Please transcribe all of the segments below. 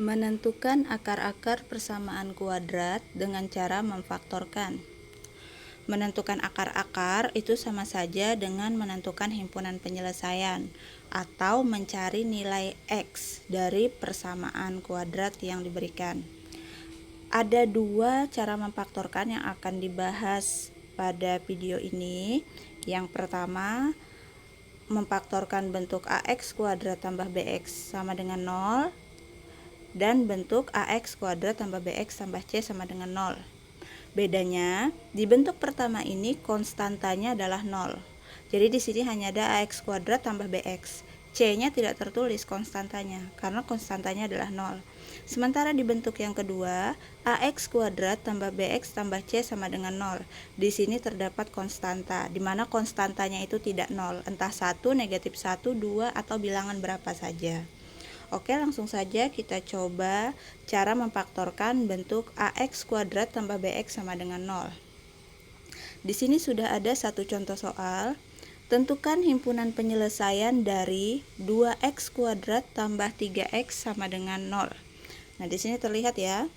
Menentukan akar-akar persamaan kuadrat dengan cara memfaktorkan. Menentukan akar-akar itu sama saja dengan menentukan himpunan penyelesaian atau mencari nilai X dari persamaan kuadrat yang diberikan. Ada dua cara memfaktorkan yang akan dibahas pada video ini. Yang pertama, memfaktorkan bentuk AX kuadrat tambah BX sama dengan 0 dan bentuk AX kuadrat tambah BX tambah C sama dengan 0. Bedanya, di bentuk pertama ini konstantanya adalah 0. Jadi di sini hanya ada AX kuadrat tambah BX. C-nya tidak tertulis konstantanya karena konstantanya adalah 0. Sementara di bentuk yang kedua, AX kuadrat tambah BX tambah C sama dengan 0. Di sini terdapat konstanta, di mana konstantanya itu tidak 0, entah 1, negatif 1, 2, atau bilangan berapa saja. Oke, langsung saja kita coba cara memfaktorkan bentuk AX kuadrat tambah BX sama dengan 0. Di sini sudah ada satu contoh soal. Tentukan himpunan penyelesaian dari 2x kuadrat tambah 3x sama dengan 0. Nah, di sini terlihat ya,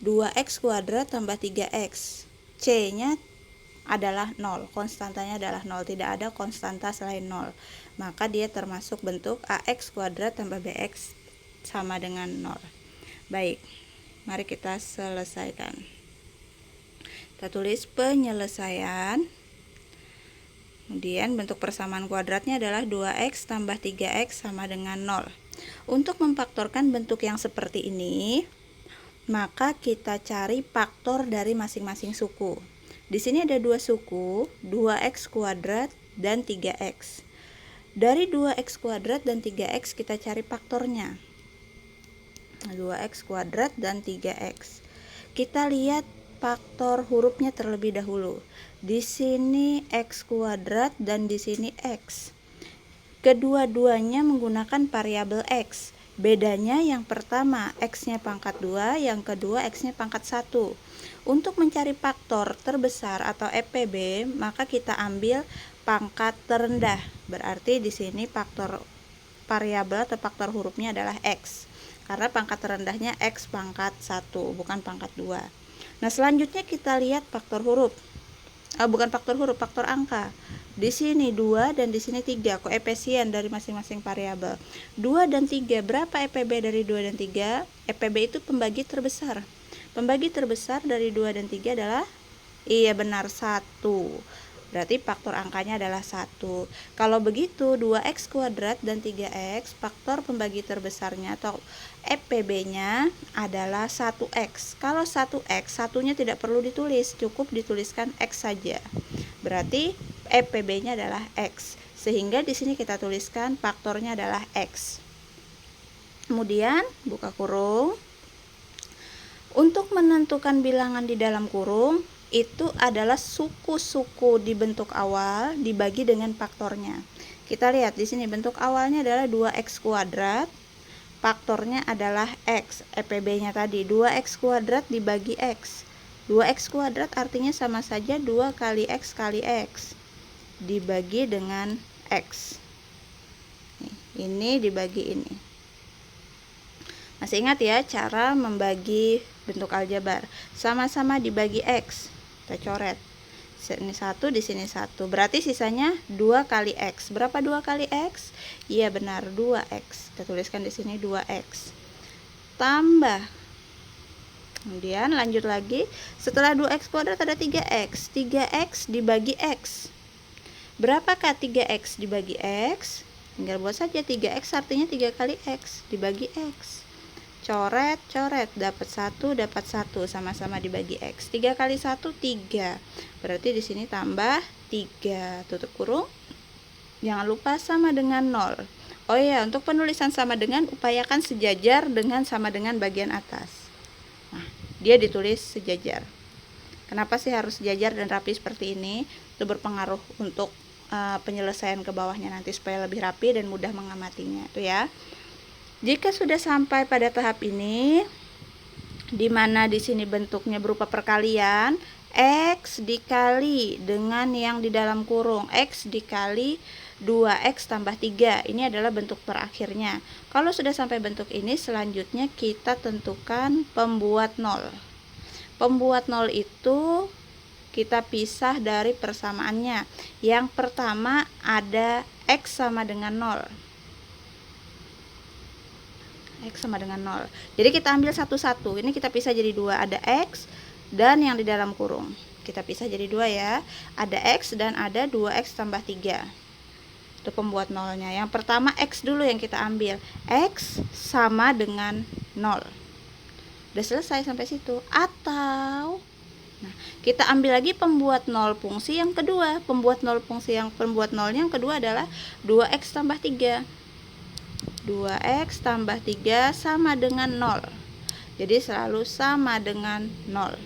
2x kuadrat tambah 3x. C-nya adalah 0, konstantanya adalah 0, tidak ada konstanta selain 0. Maka dia termasuk bentuk AX kuadrat tambah BX sama dengan 0. Baik, mari kita selesaikan. Kita tulis penyelesaian. Kemudian bentuk persamaan kuadratnya adalah 2x tambah 3x sama dengan 0. Untuk memfaktorkan bentuk yang seperti ini, maka kita cari faktor dari masing-masing suku. Di sini ada dua suku, 2x kuadrat dan 3x. Dari 2x kuadrat dan 3x kita cari faktornya. 2x kuadrat dan 3x. Kita lihat faktor hurufnya terlebih dahulu. Di sini x kuadrat dan di sini x. Kedua-duanya menggunakan variabel x. Bedanya yang pertama x-nya pangkat 2, yang kedua x-nya pangkat 1. Untuk mencari faktor terbesar atau FPB, maka kita ambil pangkat terendah. Berarti di sini faktor variabel atau faktor hurufnya adalah x. Karena pangkat terendahnya x pangkat 1, bukan pangkat 2. Nah, selanjutnya kita lihat faktor huruf. Faktor angka. Di sini 2 dan di sini 3, koefisien dari masing-masing variabel. 2 dan 3, berapa FPB dari 2 dan 3? FPB itu pembagi terbesar. Pembagi terbesar dari 2 dan 3 adalah, iya benar, 1. Berarti faktor angkanya adalah 1. Kalau begitu, 2x kuadrat dan 3x, faktor pembagi terbesarnya atau FPB-nya adalah 1x. Kalau 1x, satunya tidak perlu ditulis, cukup dituliskan x saja. Berarti FPB-nya adalah x. Sehingga di sini kita tuliskan faktornya adalah x. Kemudian buka kurung. Untuk menentukan bilangan di dalam kurung, itu adalah suku-suku di bentuk awal dibagi dengan faktornya. Kita lihat di sini bentuk awalnya adalah 2x kuadrat, faktornya adalah x, FPB-nya tadi 2x kuadrat dibagi x. 2x kuadrat artinya sama saja 2 kali x dibagi dengan x. Ini dibagi ini. Masih ingat ya cara membagi bentuk aljabar? Sama-sama dibagi x. Kita coret. Ini 1, di sini 1. Berarti sisanya 2 kali x. Berapa 2 kali x? Iya benar, 2x. Kita tuliskan di sini 2x. Tambah. Kemudian lanjut lagi. Setelah 2x kuadrat ada 3x. 3x dibagi x. Berapakah 3x dibagi x? Tinggal buat saja 3x artinya 3 kali x dibagi x. Coret, dapat 1, sama-sama dibagi x. 3 kali 1, 3. Berarti di sini tambah 3. Tutup kurung. Jangan lupa sama dengan 0. Oh ya, untuk penulisan sama dengan, upayakan sejajar dengan sama dengan bagian atas. Nah, dia ditulis sejajar. Kenapa sih harus sejajar dan rapi seperti ini? Itu berpengaruh untuk penyelesaian ke bawahnya nanti supaya lebih rapi dan mudah mengamatinya. Itu ya. Jika sudah sampai pada tahap ini, di mana di sini bentuknya berupa perkalian, x dikali dengan yang di dalam kurung, x dikali 2x tambah 3. Ini adalah bentuk terakhirnya. Kalau sudah sampai bentuk ini, selanjutnya kita tentukan pembuat 0. Pembuat 0 itu kita pisah dari persamaannya. Yang pertama ada x sama dengan 0. X sama dengan 0. Jadi kita ambil satu-satu. Ini kita pisah jadi 2. Ada x dan yang di dalam kurung. Kita pisah jadi 2 ya. Ada x dan ada 2x tambah 3. Itu pembuat nolnya. Yang pertama x dulu yang kita ambil. X sama dengan 0. Udah selesai sampai situ. Atau kita ambil lagi pembuat 0 fungsi yang kedua. Pembuat 0 yang kedua adalah 2x tambah 3. 2x tambah 3 sama dengan 0. Jadi selalu sama dengan 0.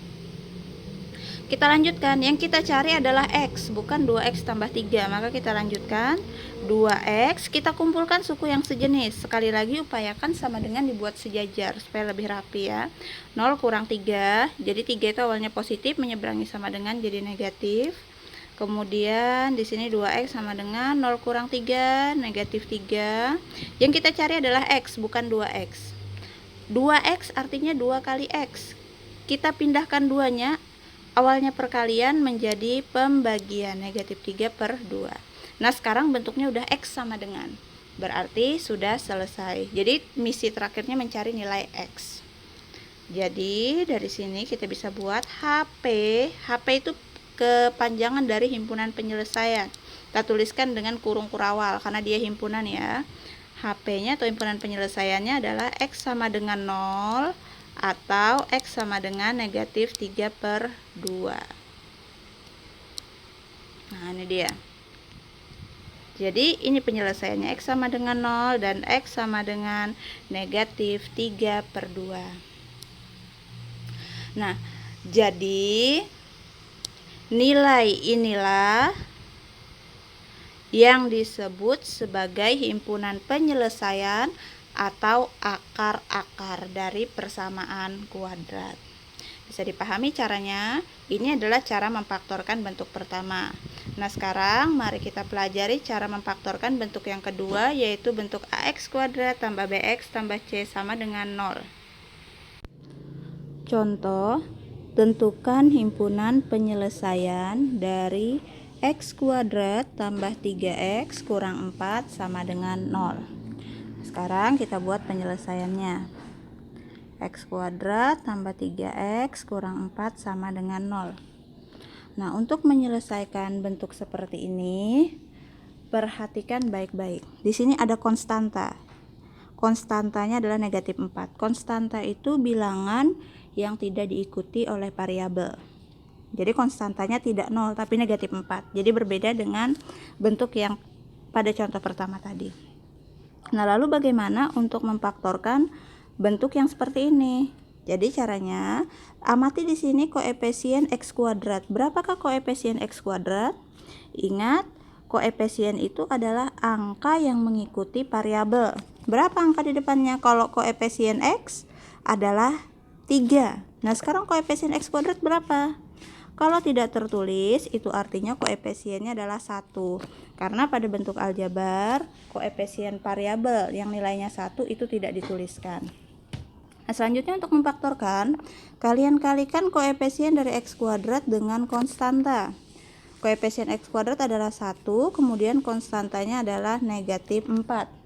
Kita lanjutkan. Yang kita cari adalah x, bukan 2x tambah 3. Maka kita lanjutkan. 2x, kita kumpulkan suku yang sejenis. Sekali lagi upayakan sama dengan dibuat sejajar supaya lebih rapi ya. 0 kurang 3. Jadi 3 itu awalnya positif, menyeberangi sama dengan jadi negatif. Kemudian di sini 2x sama dengan 0 kurang 3, negatif 3. Yang kita cari adalah x, bukan 2x. 2x artinya 2 kali x. Kita pindahkan 2-nya, awalnya perkalian menjadi pembagian, negatif 3 per 2. Nah sekarang bentuknya udah x sama dengan. Berarti sudah selesai. Jadi misi terakhirnya mencari nilai x. Jadi dari sini kita bisa buat HP. HP itu kepanjangan dari himpunan penyelesaian. Kita tuliskan dengan kurung kurawal karena dia himpunan ya. HP-nya atau himpunan penyelesaiannya adalah x sama dengan 0 atau x sama dengan negatif 3 per 2. Nah ini dia. Jadi ini penyelesaiannya x sama dengan 0 dan x sama dengan negatif 3 per 2. Nah jadi nilai inilah yang disebut sebagai himpunan penyelesaian atau akar-akar dari persamaan kuadrat. Bisa dipahami caranya? Ini adalah cara memfaktorkan bentuk pertama. Nah sekarang mari kita pelajari cara memfaktorkan bentuk yang kedua, yaitu bentuk ax kuadrat tambah bx tambah c sama dengan 0. Contoh, tentukan himpunan penyelesaian dari x kuadrat tambah 3x kurang 4 sama dengan 0. Sekarang kita buat penyelesaiannya. X kuadrat tambah 3x kurang 4 sama dengan 0. Nah, untuk menyelesaikan bentuk seperti ini, perhatikan baik-baik. Di sini ada konstanta. Konstantanya adalah negatif 4. Konstanta itu bilangan yang tidak diikuti oleh variabel. Jadi konstantanya tidak 0 tapi negatif 4. Jadi berbeda dengan bentuk yang pada contoh pertama tadi. Nah, lalu bagaimana untuk memfaktorkan bentuk yang seperti ini? Jadi caranya, amati di sini koefisien x kuadrat. Berapakah koefisien x kuadrat? Ingat, koefisien itu adalah angka yang mengikuti variabel. Berapa angka di depannya? Kalau koefisien x adalah 3. Nah, sekarang koefisien x kuadrat berapa? Kalau tidak tertulis, itu artinya koefisiennya adalah 1. Karena pada bentuk aljabar, koefisien variabel yang nilainya 1 itu tidak dituliskan. Nah, selanjutnya untuk memfaktorkan, kalian kalikan koefisien dari x kuadrat dengan konstanta. Koefisien x kuadrat adalah 1, kemudian konstantanya adalah negatif 4.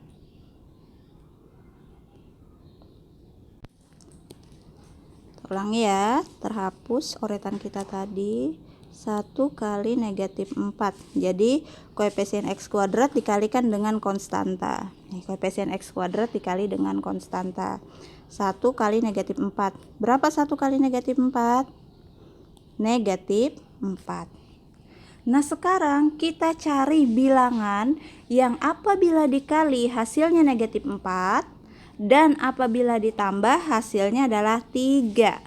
Ulangi ya, terhapus coretan kita tadi. 1 kali negatif 4. Jadi koefisien x kuadrat dikalikan dengan konstanta. Koefisien x kuadrat dikali dengan konstanta. 1 kali negatif 4. Berapa 1 kali negatif 4? Negatif 4. Nah sekarang kita cari bilangan yang apabila dikali hasilnya negatif 4 dan apabila ditambah hasilnya adalah 3.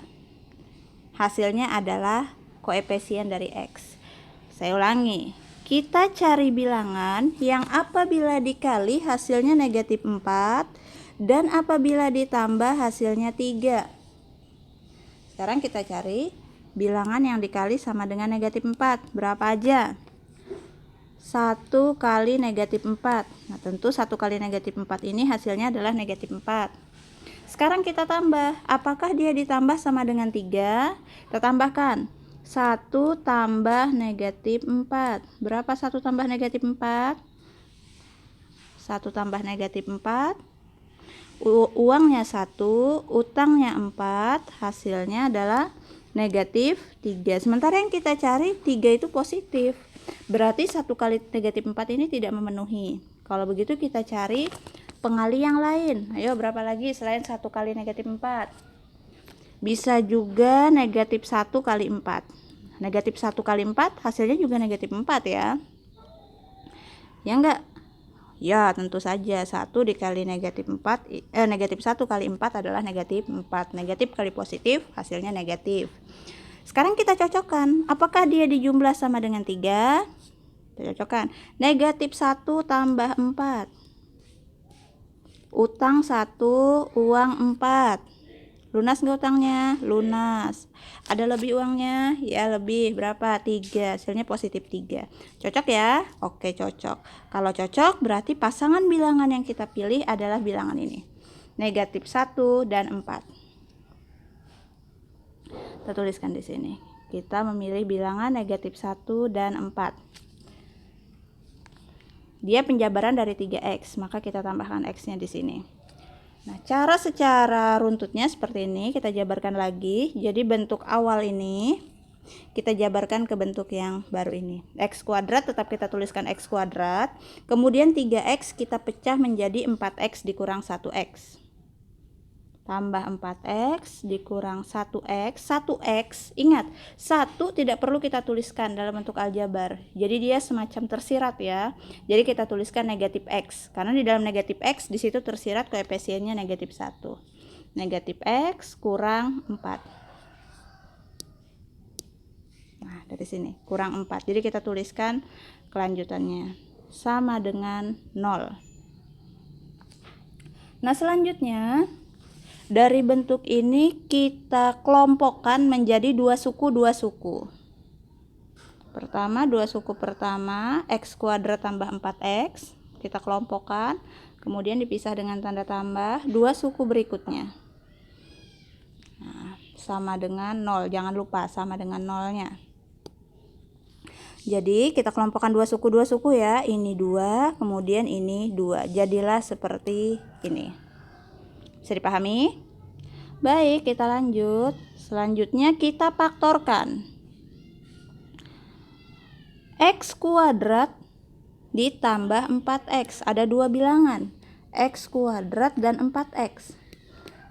Hasilnya adalah koefisien dari x. Saya ulangi, kita cari bilangan yang apabila dikali hasilnya negatif 4 dan apabila ditambah hasilnya 3. Sekarang kita cari bilangan yang dikali sama dengan negatif 4. Berapa aja? 1 kali negatif 4. Nah, tentu 1 kali negatif 4 ini hasilnya adalah negatif 4. Sekarang kita tambah. Apakah dia ditambah sama dengan 3? Kita tambahkan. 1 tambah negatif 4. Berapa 1 tambah negatif 4? 1 tambah negatif 4. Uangnya 1, utangnya 4. Hasilnya adalah negatif 3. Sementara yang kita cari 3 itu positif. Berarti 1 kali negatif 4 ini tidak memenuhi. Kalau begitu kita cari pengali yang lain. Ayo, berapa lagi selain 1 kali negatif 4? Bisa juga negatif 1 kali 4. Negatif 1 kali 4 hasilnya juga negatif 4 ya. Ya enggak? Ya, tentu saja 1 dikali negatif 4, negatif 1 kali 4 adalah negatif 4. Negatif kali positif hasilnya negatif. Sekarang kita cocokkan. Apakah dia dijumlah sama dengan 3? Kita cocokkan. Negatif 1 tambah 4. Utang 1, uang 4. Lunas nggak utangnya? Lunas. Ada lebih uangnya? Ya, lebih. Berapa? 3. Hasilnya positif 3. Cocok ya? Oke, cocok. Kalau cocok berarti pasangan bilangan yang kita pilih adalah bilangan ini. Negatif 1 dan 4. Kita tuliskan di sini. Kita memilih bilangan negatif 1 dan 4. Dia penjabaran dari 3x, maka kita tambahkan x-nya di sini. Nah, cara secara runtutnya seperti ini, kita jabarkan lagi. Jadi bentuk awal ini kita jabarkan ke bentuk yang baru ini. X kuadrat tetap kita tuliskan x kuadrat. Kemudian 3x kita pecah menjadi 4x dikurang 1x. Tambah 4x dikurang 1x. 1x, ingat, 1 tidak perlu kita tuliskan dalam bentuk aljabar. Jadi dia semacam tersirat ya. Jadi kita tuliskan negatif x. Karena di dalam negatif x, di situ tersirat koefisiennya negatif 1. Negatif x kurang 4. Nah, dari sini, kurang 4. Jadi kita tuliskan kelanjutannya. Sama dengan 0. Nah, selanjutnya, dari bentuk ini kita kelompokkan menjadi 2 suku. Pertama, 2 suku pertama, x kuadrat tambah 4x. Kita kelompokkan, kemudian dipisah dengan tanda tambah. 2 suku berikutnya. Nah, sama dengan 0. Jangan lupa, sama dengan 0-nya. Jadi, kita kelompokkan 2 suku ya. Ini 2, kemudian ini 2. Jadilah seperti ini. Bisa dipahami? Baik, kita lanjut. Selanjutnya kita faktorkan. X kuadrat ditambah 4x. Ada 2 bilangan, x kuadrat dan 4x.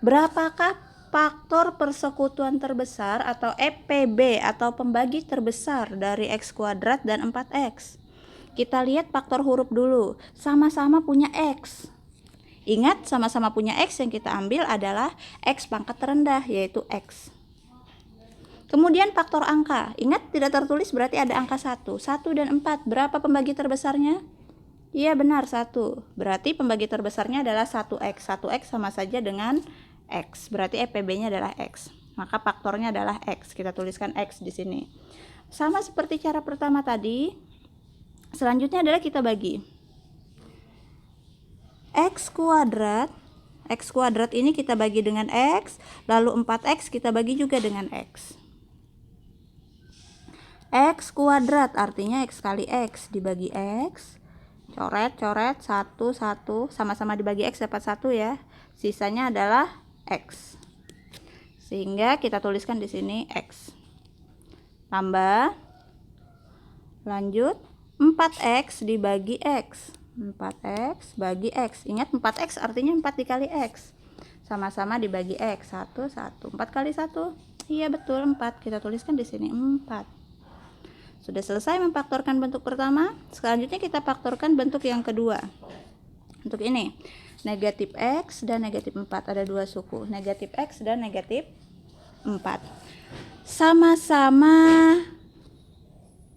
Berapakah faktor persekutuan terbesar atau EPB atau pembagi terbesar dari x kuadrat dan 4x? Kita lihat faktor huruf dulu. Sama-sama punya x. Ingat, sama-sama punya x, yang kita ambil adalah x pangkat terendah, yaitu x. Kemudian faktor angka. Ingat, tidak tertulis berarti ada angka 1. 1 dan 4. Berapa pembagi terbesarnya? Iya, benar, 1. Berarti pembagi terbesarnya adalah 1x. 1x sama saja dengan x. Berarti EPB-nya adalah x. Maka faktornya adalah x. Kita tuliskan x di sini. Sama seperti cara pertama tadi. Selanjutnya adalah kita bagi. X kuadrat ini kita bagi dengan x, lalu 4x kita bagi juga dengan x. X kuadrat artinya x kali x dibagi x. Coret 1, 1, sama-sama dibagi x dapat 1 ya. Sisanya adalah x. Sehingga kita tuliskan di sini x. Tambah, lanjut, 4x dibagi x. 4x bagi x. Ingat, 4x artinya 4 dikali x. Sama-sama dibagi x. 1, 1. 4 kali 1. Iya, betul, 4. Kita tuliskan di sini 4. Sudah selesai memfaktorkan bentuk pertama. Selanjutnya kita faktorkan bentuk yang kedua. Untuk ini, negatif x dan negatif 4. Ada 2 suku, negatif x dan negatif 4. Sama-sama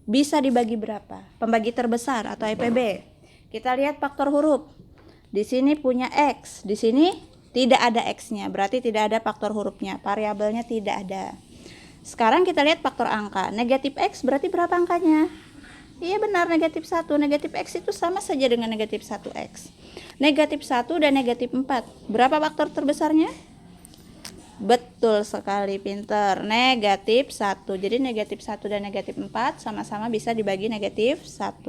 bisa dibagi berapa? Pembagi terbesar atau EPB. Kita lihat faktor huruf. Di sini punya x, di sini tidak ada x-nya, berarti tidak ada faktor hurufnya, variabelnya tidak ada. Sekarang kita lihat faktor angka. Negatif x berarti berapa angkanya? Iya benar, negatif 1. Negatif X itu sama saja dengan negatif 1X. Negatif 1 dan negatif 4. Berapa faktor terbesarnya? Betul sekali, pinter. Negatif 1. Jadi negatif 1 dan negatif 4 sama-sama bisa dibagi negatif 1.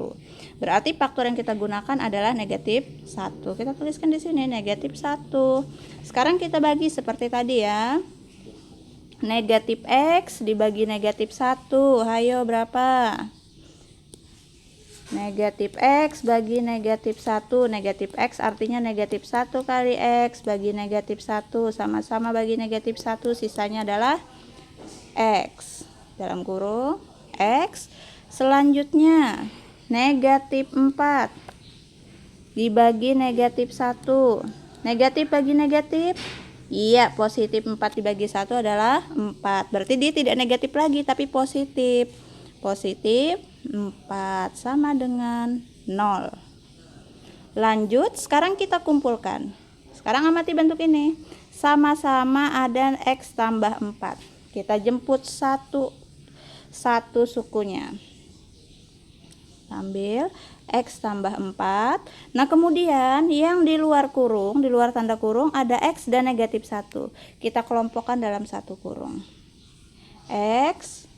Berarti faktor yang kita gunakan adalah negatif 1. Kita tuliskan di sini negatif 1. Sekarang kita bagi seperti tadi ya. Negatif X dibagi negatif 1. Hayo berapa? Negatif X bagi negatif 1. Negatif X artinya negatif 1 kali X bagi negatif 1. Sama-sama bagi negatif 1. Sisanya adalah X. Dalam kurung X. Selanjutnya negatif 4 dibagi negatif 1. Negatif bagi negatif. Iya, positif 4 dibagi 1 adalah 4. Berarti dia tidak negatif lagi tapi positif. Positif 4 sama dengan 0. Lanjut, sekarang kita kumpulkan. Sekarang amati bentuk ini. Sama-sama ada X tambah 4. Kita jemput satu sukunya. Ambil X tambah 4. Nah kemudian yang di luar kurung, di luar tanda kurung ada X dan negatif 1. Kita kelompokkan dalam satu kurung. X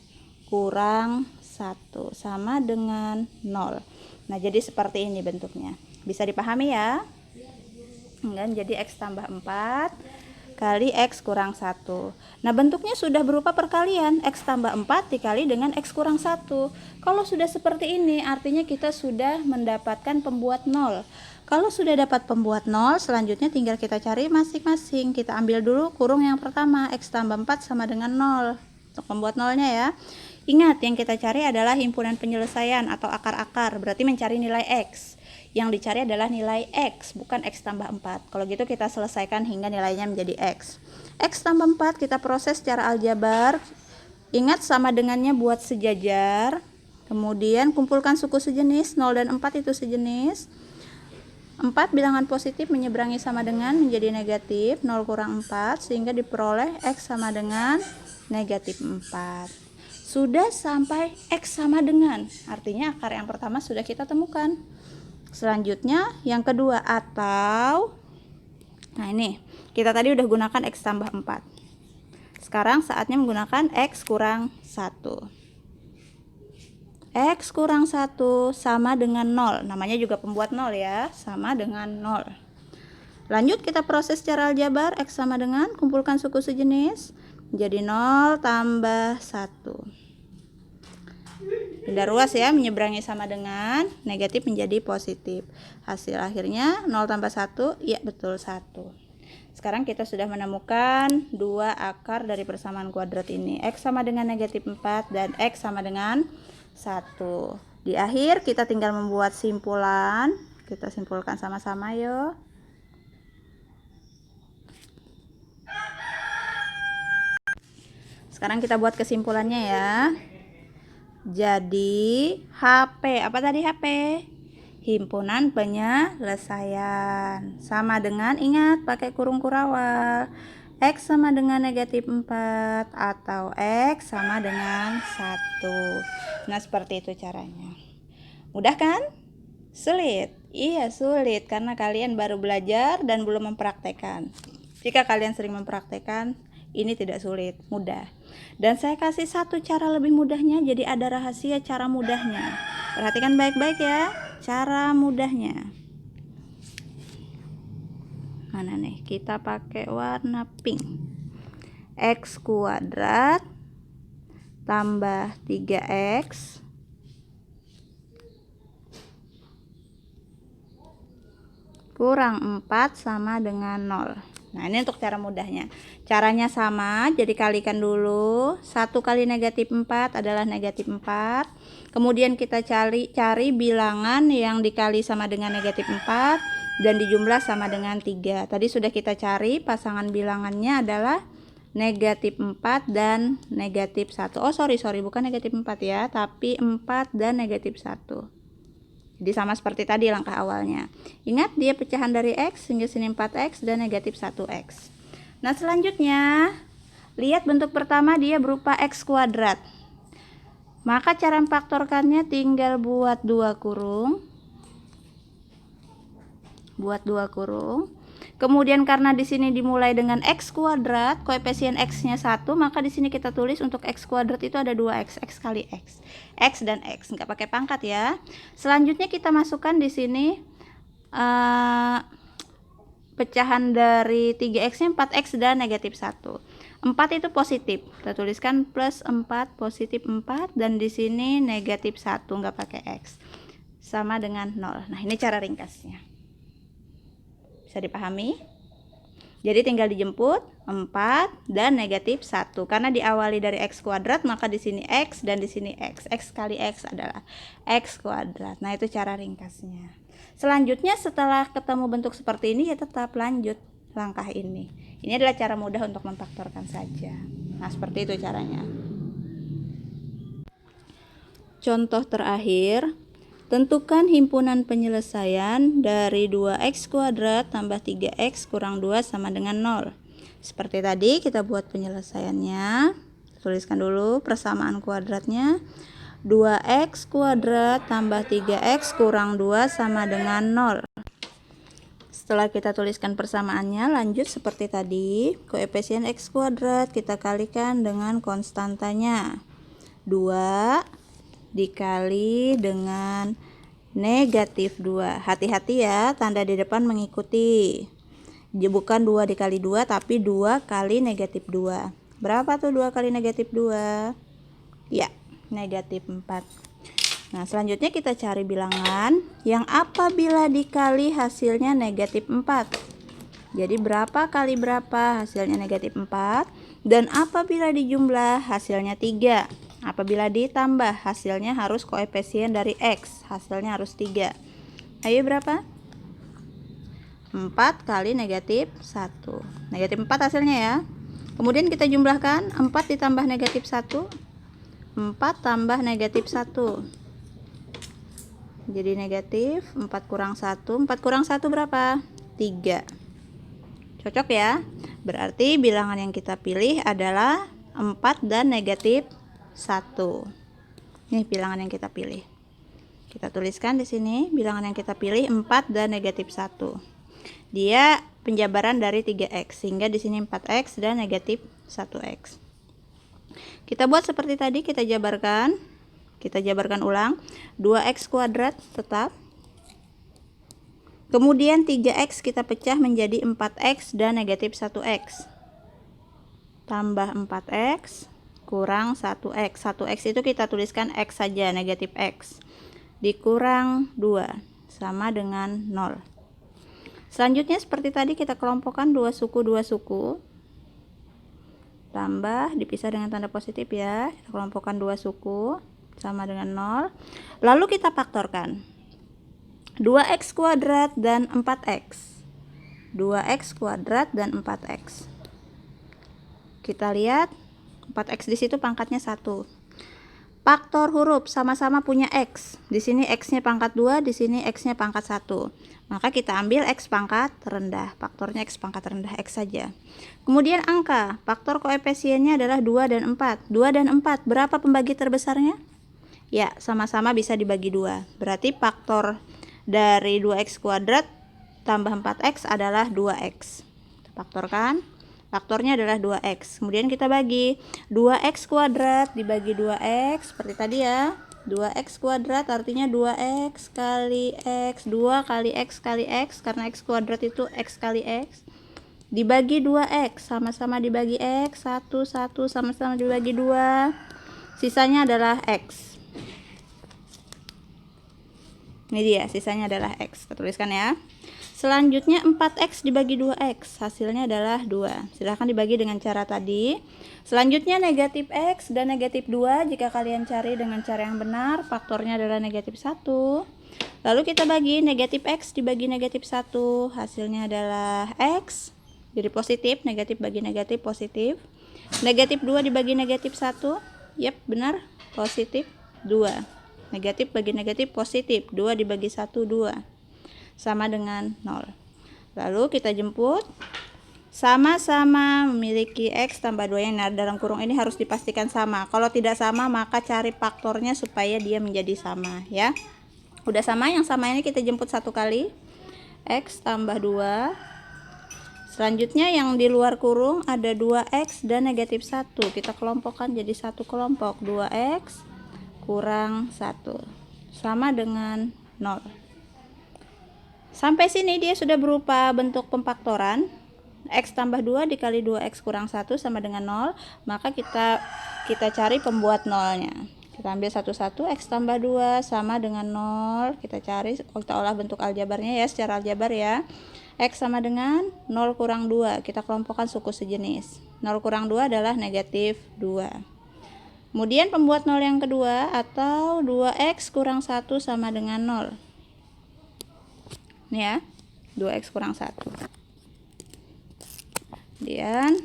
kurang 1 sama dengan 0. Nah jadi seperti ini bentuknya. Bisa dipahami ya? Dan jadi X tambah 4 kali X kurang 1. Nah bentuknya sudah berupa perkalian. X tambah 4 dikali dengan X kurang 1. Kalau sudah seperti ini artinya kita sudah mendapatkan pembuat 0. Kalau sudah dapat pembuat 0, selanjutnya tinggal kita cari masing-masing. Kita ambil dulu kurung yang pertama. X tambah 4 sama dengan 0. Untuk pembuat 0-nya ya. Ingat, yang kita cari adalah himpunan penyelesaian atau akar-akar, berarti mencari nilai X. Yang dicari adalah nilai X, bukan X tambah 4. Kalau gitu kita selesaikan hingga nilainya menjadi X. X tambah 4 kita proses secara aljabar. Ingat sama dengannya buat sejajar. Kemudian kumpulkan suku sejenis, 0 dan 4 itu sejenis. 4 bilangan positif menyeberangi sama dengan menjadi negatif, 0 kurang 4, sehingga diperoleh X sama dengan negatif 4. Sudah sampai X sama dengan, artinya akar yang pertama sudah kita temukan. Selanjutnya yang kedua atau, nah ini kita tadi udah gunakan X tambah 4. Sekarang saatnya menggunakan X kurang 1. X kurang 1 sama dengan 0, namanya juga pembuat 0 ya, sama dengan 0. Lanjut kita proses secara aljabar. X sama dengan, kumpulkan suku sejenis, jadi 0 tambah 1. Pindah ruas ya, menyeberangi sama dengan, negatif menjadi positif. Hasil akhirnya 0 tambah 1, iya betul 1. Sekarang kita sudah menemukan dua akar dari persamaan kuadrat ini. X sama dengan negatif 4 dan X sama dengan 1. Di akhir kita tinggal membuat simpulan. Kita simpulkan sama-sama yuk. Sekarang kita buat kesimpulannya ya. Jadi HP, apa tadi HP? Himpunan penyelesaian. Sama dengan, ingat pakai kurung kurawal. X sama dengan negatif 4 atau X sama dengan 1. Nah seperti itu caranya. Mudah kan? Sulit? Iya sulit karena kalian baru belajar dan belum mempraktekkan. Jika kalian sering mempraktekkan, ini tidak sulit, mudah. Dan saya kasih satu cara lebih mudahnya, jadi ada rahasia cara mudahnya. Perhatikan baik-baik ya, cara mudahnya. Mana nih? Kita pakai warna pink. X kuadrat tambah 3X kurang 4 sama dengan 0. Nah ini untuk cara mudahnya. Caranya sama, jadi kalikan dulu. 1 kali negatif 4 adalah negatif 4. Kemudian kita cari bilangan yang dikali sama dengan negatif 4 dan dijumlah sama dengan 3. Tadi sudah kita cari, pasangan bilangannya adalah negatif 4 dan negatif 1. Oh sorry bukan negatif 4 ya, tapi 4 dan negatif 1. Jadi sama seperti tadi langkah awalnya. Ingat dia pecahan dari X hingga sini 4X dan negatif 1X. Nah selanjutnya lihat bentuk pertama dia berupa X kuadrat. Maka cara memfaktorkannya tinggal buat 2 kurung. Kemudian karena di sini dimulai dengan x kuadrat, koefisien x-nya 1, maka di sini kita tulis untuk x kuadrat itu ada 2x, x kali x. X dan x, nggak pakai pangkat ya. Selanjutnya kita masukkan di sini pecahan dari 3x-nya 4x dan negatif 1. 4 itu positif, kita tuliskan plus 4, positif 4, dan di sini negatif 1, nggak pakai x, sama dengan 0. Nah, ini cara ringkasnya, bisa dipahami? Jadi tinggal dijemput 4 dan negatif 1, karena diawali dari x kuadrat, maka di sini x dan di sini x. X kali x adalah x kuadrat. Nah, itu cara ringkasnya. Selanjutnya setelah ketemu bentuk seperti ini, ya tetap lanjut langkah ini. Ini adalah cara mudah untuk memfaktorkan saja. Nah, seperti itu caranya. Contoh terakhir, tentukan himpunan penyelesaian dari 2x kuadrat tambah 3x kurang 2 sama dengan 0. Seperti tadi kita buat penyelesaiannya. Tuliskan dulu persamaan kuadratnya. 2x kuadrat tambah 3x kurang 2 sama dengan 0. Setelah kita tuliskan persamaannya, lanjut seperti tadi. Koefisien x kuadrat kita kalikan dengan konstantanya. 2 dikali dengan negatif 2. Hati-hati ya, tanda di depan mengikuti. Bukan 2 dikali 2, tapi 2 kali negatif 2. Berapa tuh 2 kali negatif 2? Ya, negatif 4. Nah, selanjutnya kita cari bilangan yang apabila dikali hasilnya negatif 4. Jadi berapa kali berapa hasilnya negatif 4. Dan apabila dijumlah hasilnya 3. Apabila ditambah hasilnya harus koefisien dari x. Hasilnya harus 3. Ayo berapa? 4 kali negatif 1. Negatif 4 hasilnya ya. Kemudian kita jumlahkan 4 ditambah negatif 1. 4 tambah negatif 1. Jadi negatif 4 kurang 1. 4 kurang 1 berapa? 3. Cocok ya? Berarti bilangan yang kita pilih adalah 4 dan negatif 1. Ini bilangan yang kita pilih. Kita tuliskan di sini bilangan yang kita pilih 4 dan negatif 1. Dia penjabaran dari 3x, sehingga di sini 4x dan negatif 1x. Kita buat seperti tadi, kita jabarkan ulang. 2x kuadrat tetap. Kemudian 3x kita pecah menjadi 4x dan negatif 1x. Tambah 4x kurang 1x. 1x itu kita tuliskan x saja, negatif x. Dikurang 2 sama dengan 0. Selanjutnya seperti tadi kita kelompokkan 2 suku. Tambah, dipisah dengan tanda positif ya. Kita kelompokkan 2 suku. Sama dengan 0. Lalu kita faktorkan 2x kuadrat dan 4x. 2x kuadrat dan 4x. Kita lihat 4x di situ pangkatnya 1. Faktor huruf sama-sama punya x. Di sini x-nya pangkat 2, di sini x-nya pangkat 1. Maka kita ambil x pangkat rendah. Faktornya x pangkat rendah, x saja. Kemudian angka, faktor koefisiennya adalah 2 dan 4. 2 dan 4, berapa pembagi terbesarnya? Ya, sama-sama bisa dibagi 2. Berarti faktor dari 2x kuadrat tambah 4x adalah 2x. Faktorkan. Faktornya adalah 2x. Kemudian kita bagi 2x kuadrat dibagi 2x seperti tadi ya. 2x kuadrat artinya 2x kali x. 2 kali x kali x, karena x kuadrat itu x kali x. Dibagi 2x, sama-sama dibagi x. 1 sama-sama dibagi 2. Sisanya adalah x. Ini dia, sisanya adalah x. Kita tuliskan ya. Selanjutnya 4x dibagi 2x, hasilnya adalah 2. Silahkan dibagi dengan cara tadi. Selanjutnya negatif x dan negatif 2. Jika kalian cari dengan cara yang benar, faktornya adalah negatif 1. Lalu kita bagi negatif x dibagi negatif 1, hasilnya adalah x. Jadi positif, negatif bagi negatif, positif. Negatif 2 dibagi negatif 1. Yap, benar, positif 2. Negatif bagi negatif, positif. 2 dibagi 1, 2. Sama dengan 0. Lalu kita jemput. sama-sama memiliki X tambah 2 yang dalam kurung ini harus dipastikan sama. Kalau tidak sama maka cari faktornya supaya dia menjadi sama ya. Udah sama, yang sama ini kita jemput satu kali. X tambah 2. Selanjutnya yang di luar kurung ada 2X dan negatif 1. Kita kelompokkan jadi satu kelompok. 2X kurang 1 sama dengan 0. Sampai sini dia sudah berupa bentuk pemfaktoran. X tambah 2 dikali 2X kurang 1 sama dengan 0. Maka kita cari pembuat nolnya. Kita ambil satu-satu. X tambah 2 sama dengan 0. Kita cari, kita olah bentuk aljabarnya ya, secara aljabar ya. X sama dengan 0 kurang 2. Kita kelompokkan suku sejenis. 0 kurang 2 adalah negatif 2. Kemudian pembuat 0 yang kedua, atau 2X kurang 1 sama dengan 0. Ini ya, 2X kurang 1. Kemudian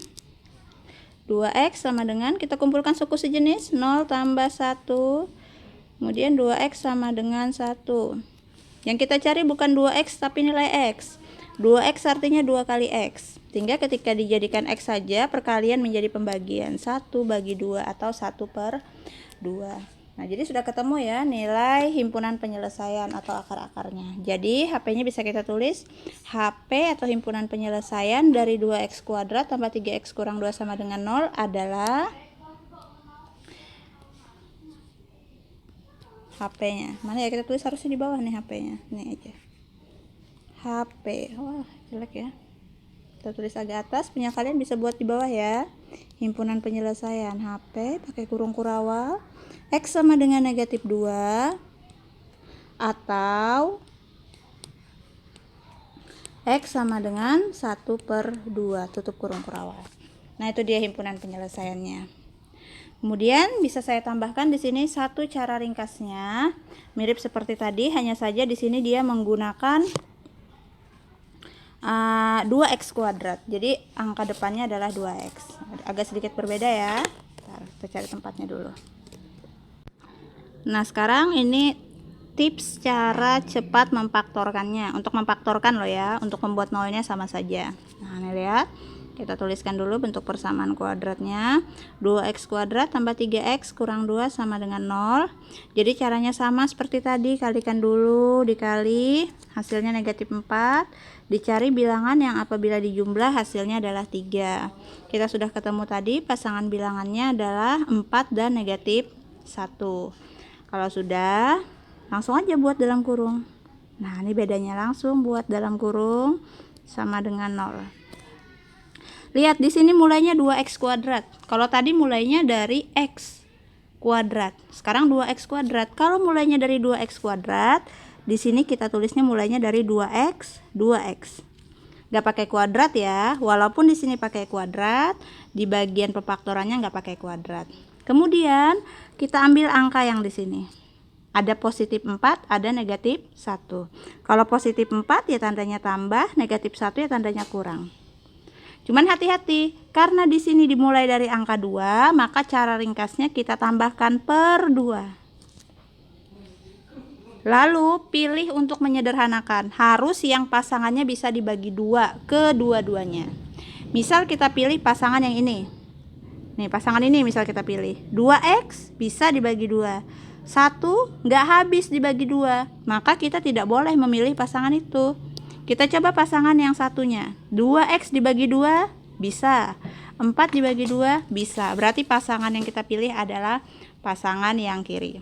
2X sama dengan, kita kumpulkan suku sejenis, 0 tambah 1. Kemudian 2X sama dengan 1. Yang kita cari bukan 2X tapi nilai X. 2X artinya 2 kali X. Sehingga ketika dijadikan X saja, perkalian menjadi pembagian. 1 bagi 2 atau 1/2. Nah, jadi sudah ketemu ya nilai himpunan penyelesaian atau akar-akarnya. Jadi HP-nya bisa kita tulis HP atau himpunan penyelesaian dari 2X kuadrat tambah 3X kurang 2 sama dengan 0 adalah HP-nya. Mana ya, kita tulis harusnya di bawah nih HP-nya. Ini aja. HP. Wah, jelek ya. Kita tulis agak atas, punya kalian bisa buat di bawah ya. Himpunan penyelesaian HP pakai kurung kurawal. X sama dengan negatif 2 atau X sama dengan 1/2, tutup kurung kurawal. Nah, itu dia himpunan penyelesaiannya. Kemudian bisa saya tambahkan di sini satu cara ringkasnya, mirip seperti tadi, hanya saja di sini dia menggunakan 2X kuadrat. Jadi angka depannya adalah 2X. Agak sedikit berbeda ya. Kita cari tempatnya dulu. Nah, sekarang ini tips cara cepat memfaktorkannya. Untuk memfaktorkan loh ya, untuk membuat nolnya sama saja. Nah, ini lihat. Kita tuliskan dulu bentuk persamaan kuadratnya. 2X kuadrat tambah 3X kurang 2 sama dengan 0. Jadi caranya sama seperti tadi, kalikan dulu, dikali, hasilnya negatif 4. Dicari bilangan yang apabila dijumlah hasilnya adalah 3. Kita sudah ketemu tadi, pasangan bilangannya adalah 4 dan negatif 1. Kalau sudah, langsung aja buat dalam kurung. Nah, ini bedanya, langsung buat dalam kurung sama dengan 0. Lihat di sini mulainya 2X kuadrat. Kalau tadi mulainya dari X kuadrat. Sekarang 2X kuadrat. Kalau mulainya dari 2X kuadrat, di sini kita tulisnya mulainya dari 2X, 2X. Gak pakai kuadrat ya. Walaupun di sini pakai kuadrat, di bagian pemfaktorannya nggak pakai kuadrat. Kemudian kita ambil angka yang di sini. Ada positif 4, ada negatif 1. Kalau positif 4 ya tandanya tambah, negatif 1 ya tandanya kurang. Cuman hati-hati, karena di sini dimulai dari angka 2, maka cara ringkasnya kita tambahkan per 2. Lalu pilih untuk menyederhanakan, harus yang pasangannya bisa dibagi 2 kedua-duanya. Misal kita pilih pasangan yang ini. Nih, pasangan ini misal kita pilih 2X bisa dibagi 2. 1 nggak habis dibagi 2, maka kita tidak boleh memilih pasangan itu. Kita coba pasangan yang satunya. 2X dibagi 2 bisa. 4 dibagi 2 bisa. Berarti pasangan yang kita pilih adalah pasangan yang kiri.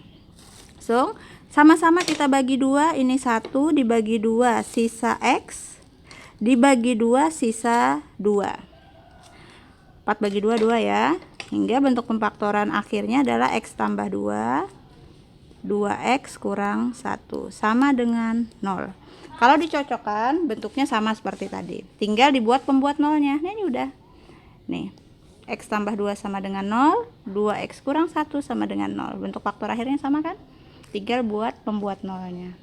So, sama-sama kita bagi 2. Ini 1 dibagi 2 sisa X, dibagi 2 sisa 2. 4 bagi 2, 2 ya. Hingga bentuk pemfaktoran akhirnya adalah X tambah 2, 2X kurang 1 sama dengan 0. Kalau dicocokkan bentuknya sama seperti tadi. Tinggal dibuat pembuat nolnya. Nah, ini udah. Nih, X tambah 2 sama dengan 0, 2X kurang 1 sama dengan 0. Bentuk faktor akhirnya sama kan? Tinggal buat pembuat nolnya.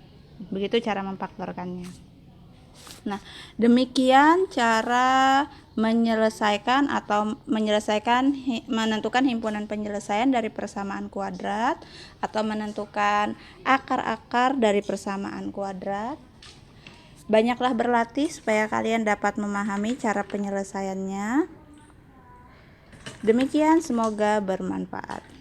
Begitu cara memfaktorkannya. Nah, demikian cara menyelesaikan atau menentukan himpunan penyelesaian dari persamaan kuadrat atau menentukan akar-akar dari persamaan kuadrat. Banyaklah berlatih supaya kalian dapat memahami cara penyelesaiannya. Demikian, semoga bermanfaat.